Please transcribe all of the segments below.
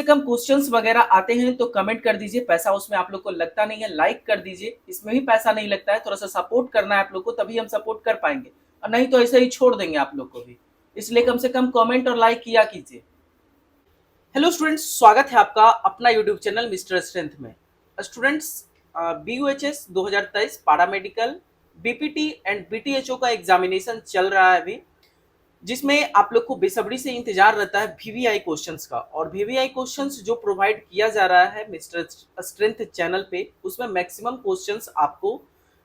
कम questions वगैरह आते हैं तो कमेंट कर दीजिए, पैसा उसमें आप लोग को लगता नहीं है, लाइक कर दीजिए, इसमें भी पैसा नहीं लगता है, थोड़ा सा सपोर्ट करना है आप लोग को, तभी हम सपोर्ट कर पाएंगे, और नहीं तो ऐसे ही छोड़ देंगे आप लोग को भी। इसलिए कम से कम कमेंट और लाइक किया कीजिए। हेलो स्टूडेंट्स, स्वागत है आपका अपना यूट्यूब चैनल मिस्टर स्ट्रेंथ में। Students, BUHS 2023 paramedical BPT and BTHO का एग्जामिनेशन चल रहा है अभी, जिसमें आप लोग को बेसब्री से इंतजार रहता है VVI क्वेश्चंस का। और VVI क्वेश्चंस जो प्रोवाइड किया जा रहा है मिस्टर स्ट्रेंथ चैनल पे, उसमें मैक्सिमम क्वेश्चंस आपको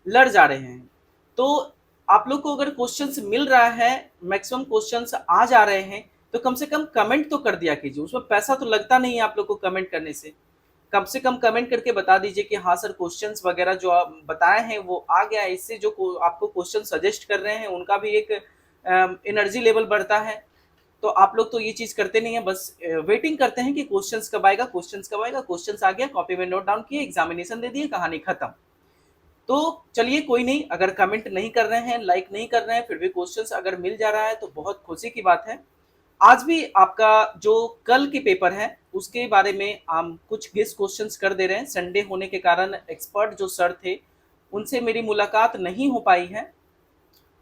लड़ जा रहे हैं। तो आप लोग को अगर क्वेश्चंस मिल रहा है, मैक्सिमम क्वेश्चंस आ जा रहे हैं, तो कम से कम कमेंट तो कर दिया कीजिए। उसमें पैसा तो लगता नहीं है आप लोग को कमेंट करने से कम कमेंट करके बता दीजिए कि हाँ सर, क्वेश्चंस वगैरह जो आप बताए हैं वो आ गया है। इससे जो आपको क्वेश्चन सजेस्ट कर रहे हैं उनका भी एक एनर्जी लेवल बढ़ता है। तो आप लोग तो ये चीज करते नहीं है, बस वेटिंग करते हैं कि क्वेश्चंस कब आएगा, क्वेश्चंस आ गया, कॉपी में नोट डाउन किए, एग्जामिनेशन दे दिए, कहानी खत्म। तो चलिए कोई नहीं, अगर कमेंट नहीं कर रहे हैं, लाइक नहीं कर रहे हैं, फिर भी क्वेश्चंस अगर मिल जा रहा है तो बहुत खुशी की बात है। आज भी आपका जो कल के पेपर है उसके बारे में हम कुछ गेस क्वेश्चंस कर दे रहे हैं। संडे होने के कारण एक्सपर्ट जो सर थे उनसे मेरी मुलाकात नहीं हो पाई है,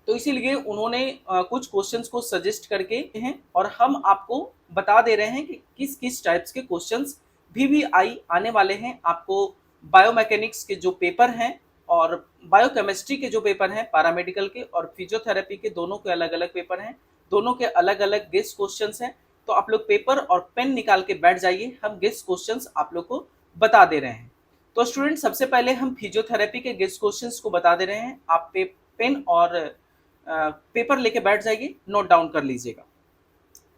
तो इसीलिए उन्होंने कुछ क्वेश्चंस को सजेस्ट करके हैं और हम आपको बता दे रहे हैं कि किस किस टाइप्स के क्वेश्चंस VVI आने वाले हैं। आपको बायोमैकेनिक्स के जो पेपर हैं और बायोकेमिस्ट्री के जो पेपर हैं, पैरामेडिकल के और फिजियोथेरेपी के, दोनों के अलग अलग पेपर हैं, दोनों के अलग अलग गेस क्वेश्चंस हैं। तो आप लोग पेपर और पेन निकाल के बैठ जाइए, हम गेस क्वेश्चंस आप लोग को बता दे रहे हैं। तो स्टूडेंट, सबसे पहले हम फिजियोथेरेपी के गेस क्वेश्चंस को बता दे रहे हैं। आप पेन और पेपर लेके बैठ जाइए, नोट डाउन कर लीजिएगा।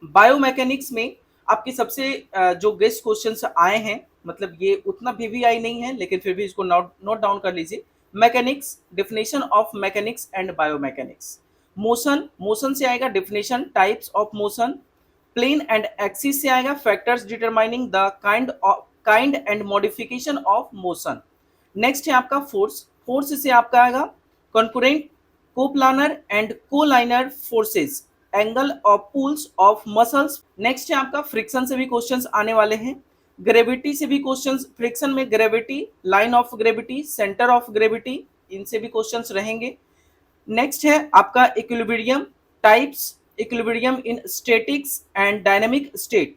बायोमैकेनिक्स में आपके सबसे जो गेस्ट क्वेश्चंस आए हैं, मतलब ये उतना VVI नहीं है लेकिन फिर भी इसको नोट डाउन कर लीजिए। Mechanics, definition of mechanics and biomechanics. Motion से आएगा definition, types of motion. Plane and axis से आएगा factors determining the kind and modification of motion. Next है आपका फोर्स से आपका आएगा concurrent, coplanar and collinear forces, angle of pulls of muscles. Next है आपका फ्रिक्शन से भी क्वेश्चंस आने वाले हैं। ग्रेविटी से भी क्वेश्चंस, फ्रिक्शन में gravity, line of gravity, centre of gravity, इनसे भी क्वेश्चंस रहेंगे। नेक्स्ट है आपका equilibrium, types, equilibrium in statics and dynamic state.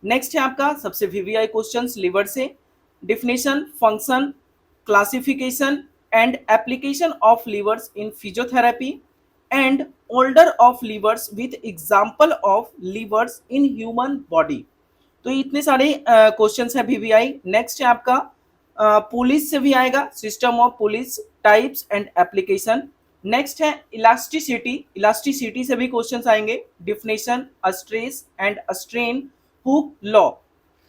Next है आपका सबसे VVI क्वेश्चंस लीवर से, definition, function, classification and application of levers in physiotherapy and order of levers with example of levers in human body। तो इतने सारे questions है VVI। Next है आपका पुलिस से भी आएगा, system of police, types and application. Next है इलास्टिसिटी से भी क्वेश्चंस आएंगे, definition, stress and strain, Hooke law.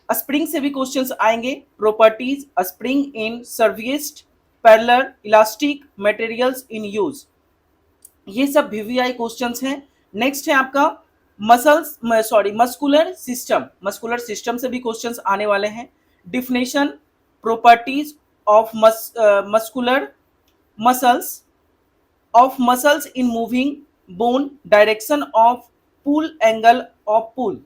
Spring से भी क्वेश्चंस आएंगे, properties, spring in series, parallel, elastic, materials in use. ये सब VVI क्वेश्चंस हैं। नेक्स्ट है आपका मस्कुलर सिस्टम से भी क्वेश्चंस आने वाले हैं। Definition, properties of muscular muscles in moving bone, direction of pull, angle of pull.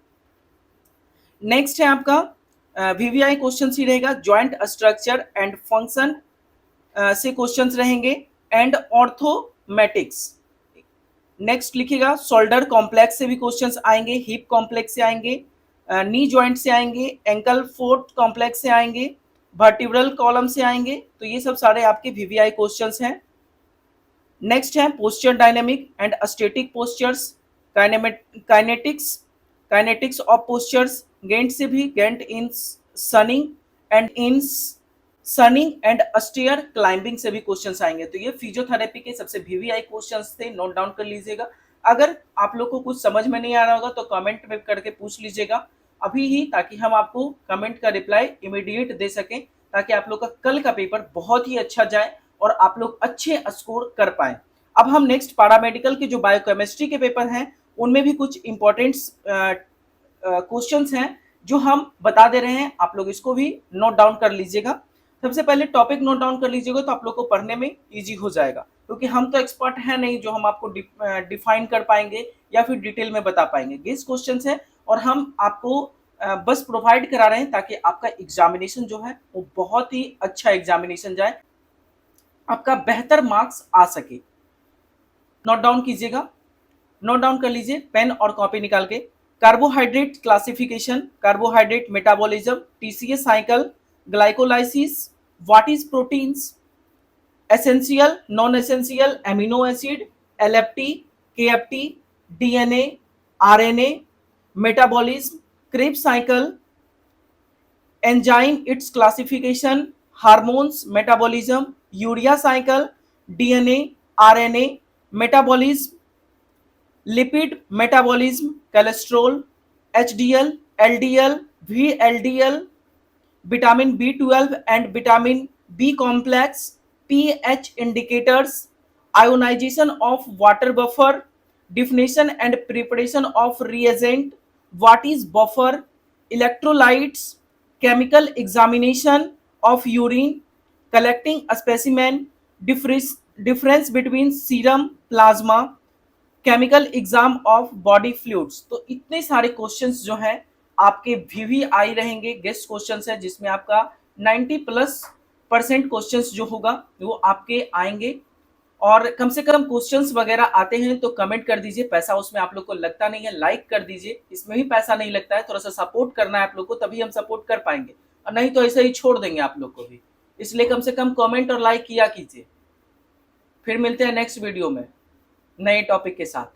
Next है आपका VVI क्वेश्चन ही रहेगा, ज्वाइंट स्ट्रक्चर एंड फंक्शन से क्वेश्चंस रहेंगे, एंड ऑर्थोमेटिक्स। नेक्स्ट लिखिएगा, शोल्डर कॉम्प्लेक्स से भी क्वेश्चंस आएंगे, हिप कॉम्प्लेक्स से आएंगे, नी जॉइंट से आएंगे, एंकल फोर्ट कॉम्प्लेक्स से आएंगे, वर्टिब्रल कॉलम से आएंगे। तो ये सब सारे आपके VVI क्वेश्चंस हैं। नेक्स्ट है posture dynamic and static postures, kinetics of postures, gait से भी, gait in running and stair climbing से भी क्वेश्चंस आएंगे। तो ये फिजियोथेरेपी के सबसे VVI क्वेश्चंस थे, नोट डाउन कर लीजिएगा। अगर आप लोग को कुछ समझ में नहीं आ रहा होगा तो कमेंट में करके पूछ लीजिएगा अभी ही, ताकि हम आपको कमेंट का रिप्लाई इमीडिएट दे सकें, ताकि आप लोग का कल का पेपर बहुत ही अच्छा जाए और आप लोग अच्छे स्कोर कर पाए। अब हम नेक्स्ट पैरामेडिकल के जो बायोकेमिस्ट्री के पेपर हैं उनमें भी कुछ इंपॉर्टेंट क्वेश्चंस हैं जो हम बता दे रहे हैं, आप लोग इसको भी नोट डाउन कर लीजिएगा। सबसे पहले टॉपिक नोट डाउन कर लीजिएगा तो आप लोग को पढ़ने में इजी हो जाएगा, क्योंकि हम तो एक्सपर्ट हैं नहीं जो हम आपको डिफाइन कर पाएंगे या फिर डिटेल में बता पाएंगे। गेस क्वेश्चंस है और हम आपको बस प्रोवाइड करा रहे हैं ताकि आपका एग्जामिनेशन जो है वो बहुत ही अच्छा एग्जामिनेशन जाए, आपका बेहतर मार्क्स आ सके। नोट डाउन कीजिएगा, नोट डाउन कर लीजिए पेन और कॉपी निकाल के। Carbohydrate classification, carbohydrate metabolism, TCA cycle, glycolysis, what is proteins, essential non essential amino acid, LFT, KFT, DNA, RNA, metabolism, Krebs cycle, enzyme it's classification, hormones metabolism, urea cycle, DNA, RNA, metabolism, lipid metabolism, cholesterol, HDL, LDL, VLDL, vitamin B12 and vitamin B complex, pH indicators, ionization of water buffer, definition and preparation of reagent, what is buffer, electrolytes, chemical examination of urine, collecting a specimen, difference between serum, plasma, chemical exam of body fluids. तो इतने सारे questions जो हैं आपके VVI रहेंगे, guest questions है जिसमें आपका 90+% क्वेश्चंस जो होगा वो आपके आएंगे। और कम से कम क्वेश्चंस वगैरह आते हैं तो कमेंट कर दीजिए, पैसा उसमें आप लोग को लगता नहीं है, लाइक कर दीजिए, इसमें भी पैसा नहीं लगता है, थोड़ा सा सपोर्ट करना है आप लोग को, तभी हम सपोर्ट कर पाएंगे, और नहीं तो ऐसे ही छोड़ देंगे आप लोग को भी। इसलिए कम से कम कमेंट और लाइक किया कीजिए। फिर मिलते हैं नेक्स्ट वीडियो में नए टॉपिक के साथ।